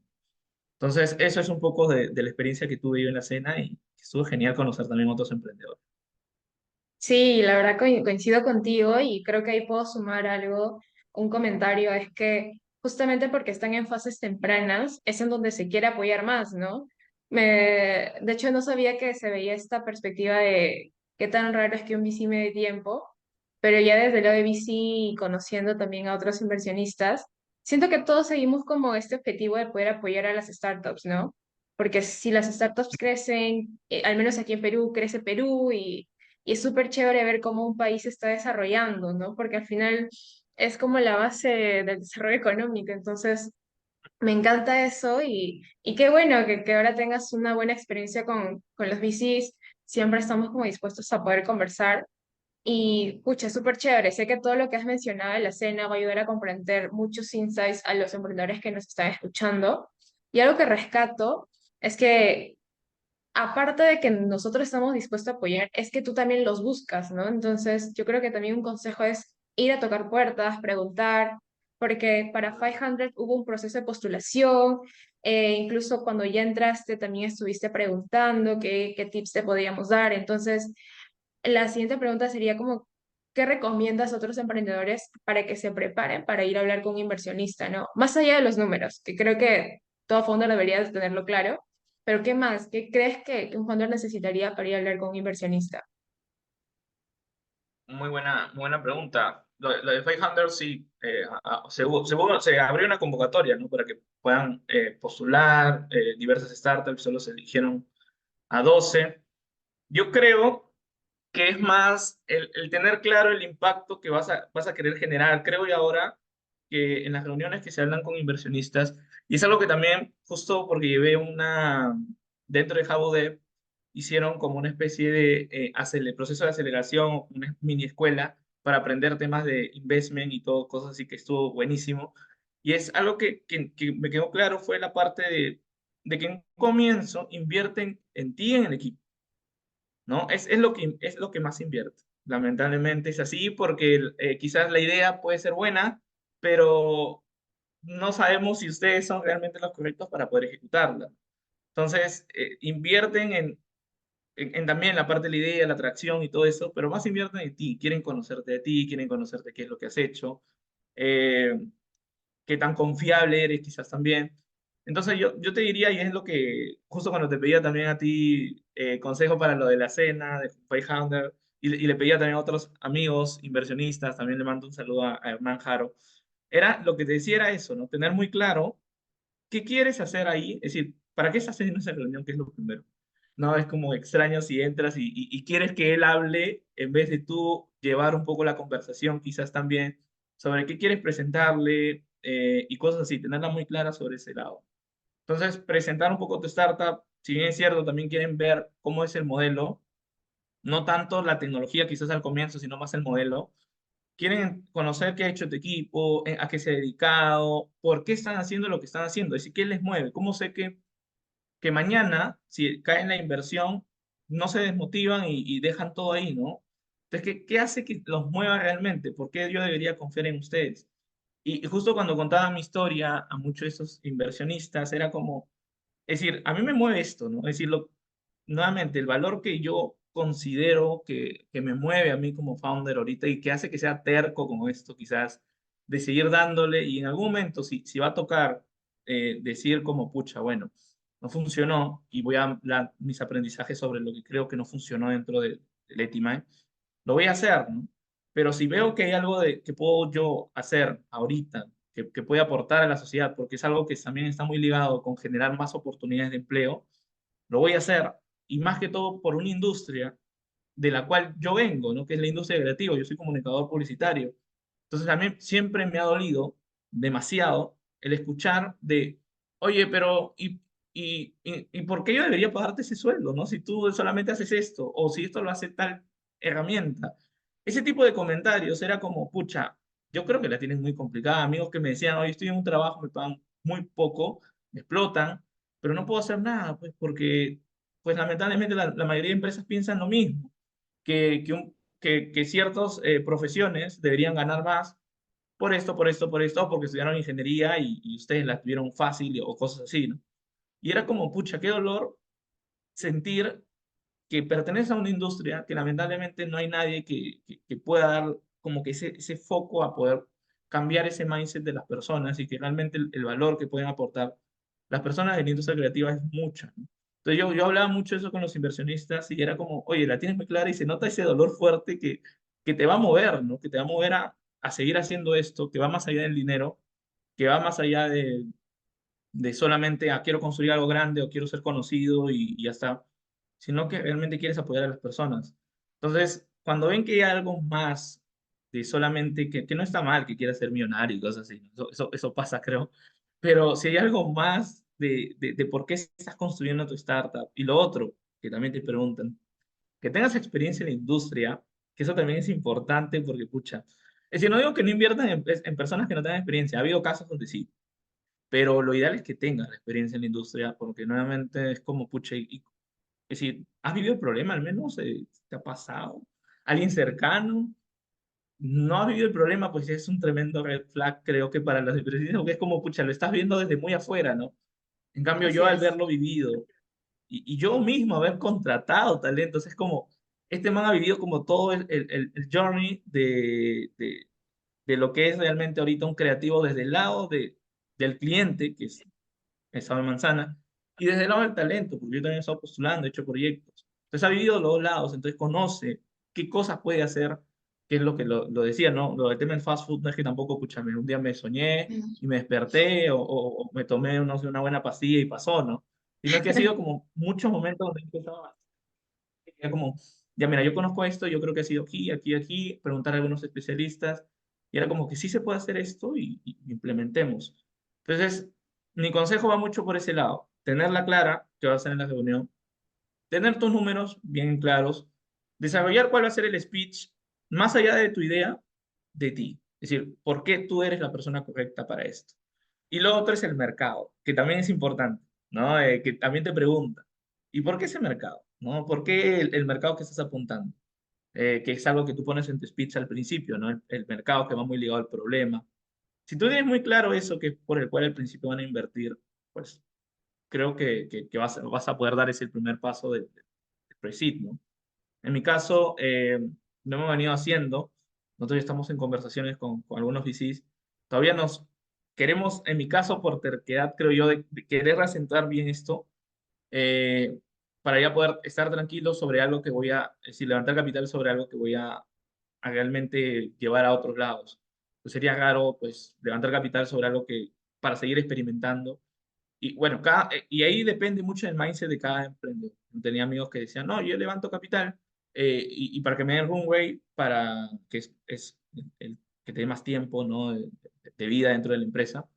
A: Entonces, eso es un poco de la experiencia que tuve yo en la cena y estuvo genial conocer también otros emprendedores.
B: Sí, la verdad coincido contigo y creo que ahí puedo sumar algo, un comentario, es que justamente porque están en fases tempranas es en donde se quiere apoyar más, ¿no? De hecho, no sabía que se veía esta perspectiva de qué tan raro es que un VC me dé tiempo, pero ya desde lo de VC y conociendo también a otros inversionistas, siento que todos seguimos como este objetivo de poder apoyar a las startups, ¿no? Porque si las startups crecen, al menos aquí en Perú, crece Perú y es súper chévere ver cómo un país se está desarrollando, ¿no? Porque al final es como la base del desarrollo económico. Entonces, me encanta eso y qué bueno que ahora tengas una buena experiencia con los VCs. Siempre estamos como dispuestos a poder conversar. Y, pucha, súper chévere. Sé que todo lo que has mencionado en la cena va a ayudar a comprender muchos insights a los emprendedores que nos están escuchando. Y algo que rescato es que aparte de que nosotros estamos dispuestos a apoyar, es que tú también los buscas, ¿no? Entonces, yo creo que también un consejo es ir a tocar puertas, preguntar, porque para 500 hubo un proceso de postulación, incluso cuando ya entraste también estuviste preguntando qué tips te podíamos dar. Entonces, la siguiente pregunta sería como, ¿qué recomiendas a otros emprendedores para que se preparen para ir a hablar con un inversionista, ¿no? Más allá de los números, que creo que todo founder debería de tenerlo claro, pero ¿qué más? ¿Qué crees que un founder necesitaría para ir a hablar con un inversionista?
A: Muy buena pregunta. Lo de 500 sí, se abrió una convocatoria, ¿no? Para que puedan postular diversas startups, solo se eligieron a 12. Yo creo que es más el tener claro el impacto que vas a querer generar. Creo y ahora que en las reuniones que se hablan con inversionistas, y es algo que también, justo porque llevé dentro de Jabodev, hicieron como una especie de proceso de aceleración, una mini escuela para aprender temas de investment y todo, cosas así que estuvo buenísimo. Y es algo que me quedó claro fue la parte de que en un comienzo invierten en ti y en el equipo, ¿no? Es lo que más invierte. Lamentablemente es así porque quizás la idea puede ser buena, pero no sabemos si ustedes son realmente los correctos para poder ejecutarla. Entonces, invierten en también la parte de la idea, la atracción y todo eso, pero más invierten en ti, quieren conocerte de ti, quieren conocerte qué es lo que has hecho. Eh, Qué tan confiable eres quizás también. Entonces yo te diría, y es lo que, justo cuando te pedía también a ti consejo para lo de la cena, de 500, y le pedía también a otros amigos inversionistas, también le mando un saludo a Hernán Jaro, lo que te decía era eso, ¿no? Tener muy claro qué quieres hacer ahí, es decir, ¿para qué estás haciendo esa reunión? ¿Qué es lo primero? No, es como extraño si entras y quieres que él hable en vez de tú llevar un poco la conversación, quizás también. sobre qué quieres presentarle y cosas así, tenerla muy clara sobre ese lado. Entonces, presentar un poco tu startup, si bien es cierto, también quieren ver cómo es el modelo, no tanto la tecnología quizás al comienzo, sino más el modelo. Quieren conocer qué ha hecho tu equipo, a qué se ha dedicado, por qué están haciendo lo que están haciendo, es decir, qué les mueve, cómo sé que mañana, si cae en la inversión, no se desmotivan y dejan todo ahí, ¿no? Entonces, ¿qué hace que los mueva realmente? ¿Por qué yo debería confiar en ustedes? Y justo cuando contaba mi historia a muchos de esos inversionistas, era como, es decir, a mí me mueve esto, ¿no? Es decir, nuevamente, el valor que yo considero que me mueve a mí como founder ahorita y que hace que sea terco con esto, quizás, de seguir dándole y en algún momento, si va a tocar decir como, pucha, bueno, no funcionó y voy a hablar mis aprendizajes sobre lo que creo que no funcionó dentro del Etimai, lo voy a hacer, ¿no? Pero si veo que hay algo que puedo yo hacer ahorita, que puede aportar a la sociedad, porque es algo que también está muy ligado con generar más oportunidades de empleo, lo voy a hacer. Y más que todo por una industria de la cual yo vengo, ¿no? Que es la industria creativa. Yo soy comunicador publicitario. Entonces a mí siempre me ha dolido demasiado el escuchar de, oye, pero ¿y por qué yo debería pagarte ese sueldo, ¿no? Si tú solamente haces esto o si esto lo hace tal herramienta. Ese tipo de comentarios era como, pucha, yo creo que la tienes muy complicada. Amigos que me decían, oye, estoy en un trabajo, me pagan muy poco, me explotan, pero no puedo hacer nada, pues porque, pues lamentablemente la mayoría de empresas piensan lo mismo que ciertas profesiones deberían ganar más por esto, porque estudiaron ingeniería y ustedes la tuvieron fácil o cosas así, ¿no? Y era como, pucha, qué dolor sentir que pertenece a una industria que lamentablemente no hay nadie que pueda dar como que ese foco a poder cambiar ese mindset de las personas y que realmente el valor que pueden aportar las personas de la industria creativa es mucha, ¿no? Entonces yo hablaba mucho de eso con los inversionistas y era como, oye, la tienes muy clara y se nota ese dolor fuerte que te va a mover, ¿no? Que te va a mover a seguir haciendo esto, que va más allá del dinero, que va más allá de solamente, quiero construir algo grande o quiero ser conocido y ya está, sino que realmente quieres apoyar a las personas. Entonces, cuando ven que hay algo más de solamente, que no está mal que quieras ser millonario y cosas así, ¿no? Eso pasa, creo, pero si hay algo más de por qué estás construyendo tu startup y lo otro, que también te preguntan, que tengas experiencia en la industria, que eso también es importante porque, pucha, es decir, no digo que no inviertan en personas que no tengan experiencia, ha habido casos donde sí, pero lo ideal es que tengas la experiencia en la industria, porque nuevamente es como, pucha, es decir, ¿has vivido el problema al menos? ¿Te ha pasado? ¿Alguien cercano? ¿No has vivido el problema? Pues es un tremendo red flag, creo que para las empresas, porque es como, pucha, lo estás viendo desde muy afuera, ¿no? En cambio,
B: Así
A: yo al
B: es.
A: verlo vivido y yo mismo haber contratado talentos, es como, este man ha vivido como todo el journey de lo que es realmente ahorita un creativo desde el lado del cliente, que es estado en Manzana, y desde el lado del talento, porque yo también he estado postulando, he hecho proyectos. Entonces ha vivido los dos lados, entonces conoce qué cosas puede hacer, qué es lo que lo decía, ¿no? Lo del tema del fast food no es que tampoco, escúchame, un día me soñé y me desperté o me tomé, no sé, una buena pastilla y pasó, ¿no? Sino que ha sido como muchos momentos donde he empezado ya como, ya mira, yo conozco esto, yo creo que ha sido aquí, aquí, aquí, preguntar a algunos especialistas, y era como que sí se puede hacer esto y implementemos. Entonces, mi consejo va mucho por ese lado, tenerla clara, que va a ser en la reunión, tener tus números bien claros, desarrollar cuál va a ser el speech, más allá de tu idea, de ti. Es decir, por qué tú eres la persona correcta para esto. Y lo otro es el mercado, que también es importante, ¿no? Que también te pregunta, ¿y por qué ese mercado? ¿No? ¿Por qué el mercado que estás apuntando? Que es algo que tú pones en tu speech al principio, ¿no? El mercado que va muy ligado al problema. Si tú tienes muy claro eso, que es por el cual al principio van a invertir, pues creo que vas a poder dar ese primer paso de pre-seed, ¿no? En mi caso, lo hemos venido haciendo. Nosotros ya estamos en conversaciones con algunos VCs. Todavía nos queremos, en mi caso, por terquedad, creo yo, de querer asentar bien esto, eh, para ya poder estar tranquilo sobre algo que voy a, es decir, levantar capital sobre algo que voy a realmente llevar a otros lados. Pues sería raro, pues, levantar capital sobre algo que, para seguir experimentando y bueno, y ahí depende mucho del mindset de cada emprendedor. Tenía amigos que decían, no, yo levanto capital y para que me den runway para que es el que te dé más tiempo, ¿no? De vida dentro de la empresa.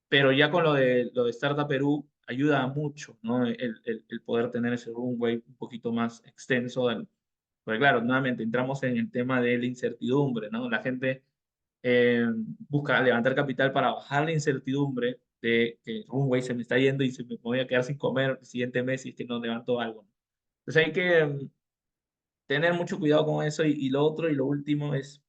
A: Pero ya con lo de Startup Perú ayuda mucho, ¿no? El poder tener ese runway un poquito más extenso. Porque claro, nuevamente entramos en el tema de la incertidumbre, ¿no? La gente busca levantar capital para bajar la incertidumbre de que el runway se me está yendo y se me voy a quedar sin comer el siguiente mes si es que no levanto algo, ¿no? Entonces hay que tener mucho cuidado con eso y lo otro y lo último es,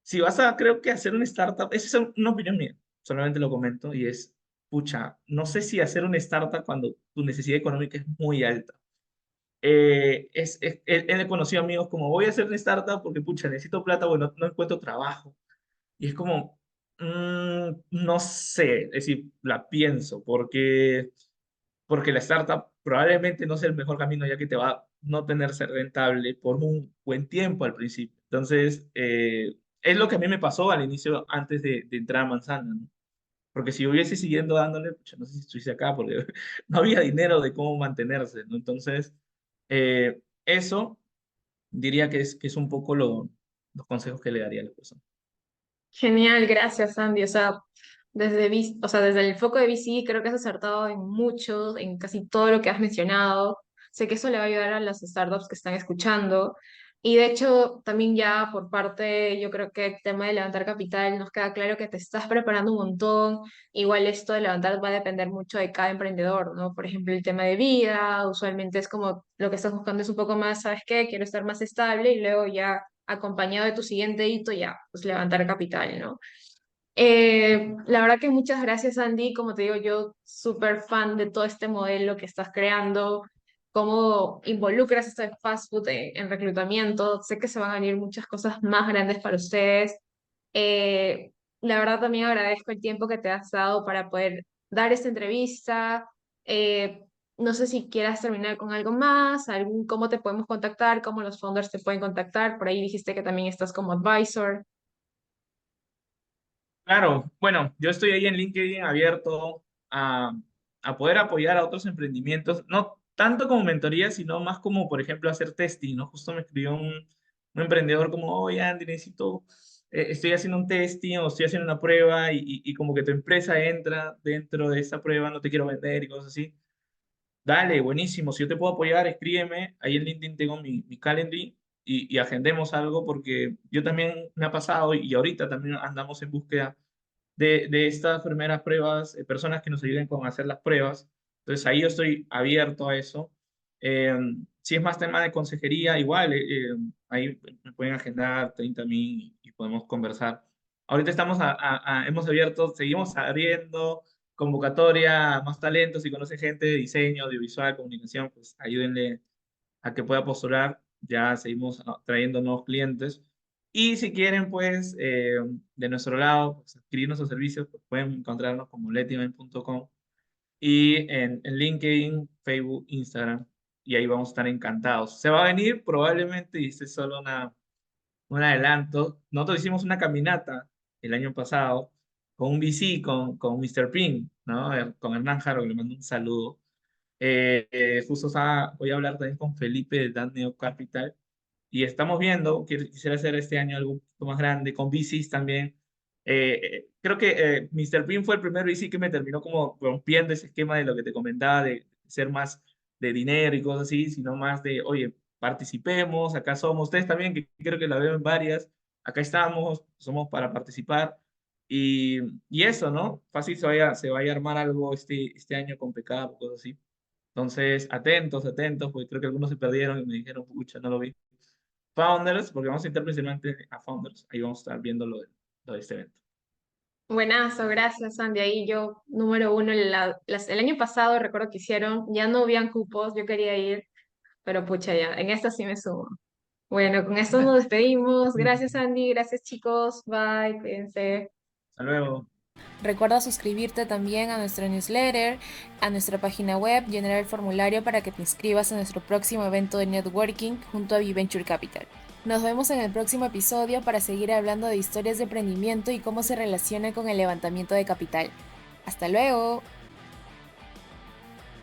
A: si vas a, creo que hacer una startup, esa es una opinión mía, solamente lo comento y es, pucha, no sé si hacer una startup cuando tu necesidad económica es muy alta. He conocido amigos como voy a hacer una startup porque, pucha, necesito plata, bueno, no encuentro trabajo. Y es como, no sé, es decir, la pienso, porque la startup probablemente no sea el mejor camino, ya que te va a no tener ser rentable por un buen tiempo al principio. Entonces, es lo que a mí me pasó al inicio, antes de entrar a Manzana, ¿no? Porque si hubiese siguiendo dándole, pucha, no sé si estuviese acá, porque no había dinero de cómo mantenerse, ¿no? Entonces, eso diría que es un poco los consejos que le daría a la persona.
B: Genial, gracias, Andy. O sea, o sea, desde el foco de VC creo que has acertado en mucho, en casi todo lo que has mencionado. Sé que eso le va a ayudar a las startups que están escuchando. Y de hecho, también ya por parte, yo creo que el tema de levantar capital, nos queda claro que te estás preparando un montón. Igual esto de levantar va a depender mucho de cada emprendedor, ¿no? Por ejemplo, el tema de vida, usualmente es como lo que estás buscando es un poco más, ¿sabes qué? Quiero estar más estable y luego ya acompañado de tu siguiente hito, ya, pues levantar capital, ¿no? La verdad que muchas gracias, Andy. Como te digo, yo súper fan de todo este modelo que estás creando, cómo involucras esto de fast food en reclutamiento. Sé que se van a venir muchas cosas más grandes para ustedes. Eh, la verdad también agradezco el tiempo que te has dado para poder dar esta entrevista. Eh, no sé si quieras terminar con algo más, cómo te podemos contactar, cómo los founders te pueden contactar. Por ahí dijiste que también estás como advisor.
A: Claro, bueno, yo estoy ahí en LinkedIn abierto a poder apoyar a otros emprendimientos, no tanto como mentoría, sino más como, por ejemplo, hacer testing, ¿no? Justo me escribió un emprendedor como, oye, Andy, necesito, estoy haciendo un testing o estoy haciendo una prueba y como que tu empresa entra dentro de esa prueba, no te quiero vender y cosas así. Dale, buenísimo. Si yo te puedo apoyar, escríbeme. Ahí en LinkedIn tengo mi Calendly y agendemos algo porque yo también me ha pasado y ahorita también andamos en búsqueda de estas primeras pruebas, personas que nos ayuden con hacer las pruebas. Entonces ahí yo estoy abierto a eso. Eh, si es más tema de consejería, igual, ahí me pueden agendar 30.000 y podemos conversar. Ahorita hemos abierto, seguimos abriendo convocatoria a más talentos, si conoce gente de diseño, audiovisual, comunicación, pues ayúdenle a que pueda postular. Ya seguimos trayendo nuevos clientes. Y si quieren, pues, de nuestro lado, pues, adquirir nuestros servicios, pues, pueden encontrarnos como letimen.com y en LinkedIn, Facebook, Instagram. Y ahí vamos a estar encantados. Se va a venir probablemente, y este es solo un adelanto. Nosotros hicimos una caminata el año pasado con un VC, con Mr. Ping, ¿no? Con Hernán Jaro, que le mando un saludo. Justo voy a hablar también con Felipe de Dan Neo Capital y estamos viendo, quisiera hacer este año algo un poquito más grande, con VCs también. Creo que Mr. Pin fue el primer VC que me terminó como rompiendo ese esquema de lo que te comentaba, de ser más de dinero y cosas así, sino más de, oye, participemos, acá somos, ustedes también, que creo que la veo en varias, acá estamos, somos para participar. Y eso, ¿no? Fácil se vaya a armar algo este año con pecado, cosas así. Entonces, atentos, atentos, porque creo que algunos se perdieron y me dijeron, pucha, no lo vi. Founders, porque vamos a entrar principalmente a Founders. Ahí vamos a estar viendo lo de este evento.
B: Buenazo, gracias, Sandy. Ahí yo, número uno, el año pasado recuerdo que hicieron, ya no habían cupos, yo quería ir, pero pucha, ya, en esta sí me sumo. Bueno, con esto nos despedimos. Gracias, Andy. Gracias, chicos. Bye, cuídense.
A: Hasta luego.
B: Recuerda suscribirte también a nuestro newsletter, a nuestra página web, llenar el formulario para que te inscribas a nuestro próximo evento de networking junto a Venture Capital. Nos vemos en el próximo episodio para seguir hablando de historias de emprendimiento y cómo se relaciona con el levantamiento de capital. ¡Hasta luego!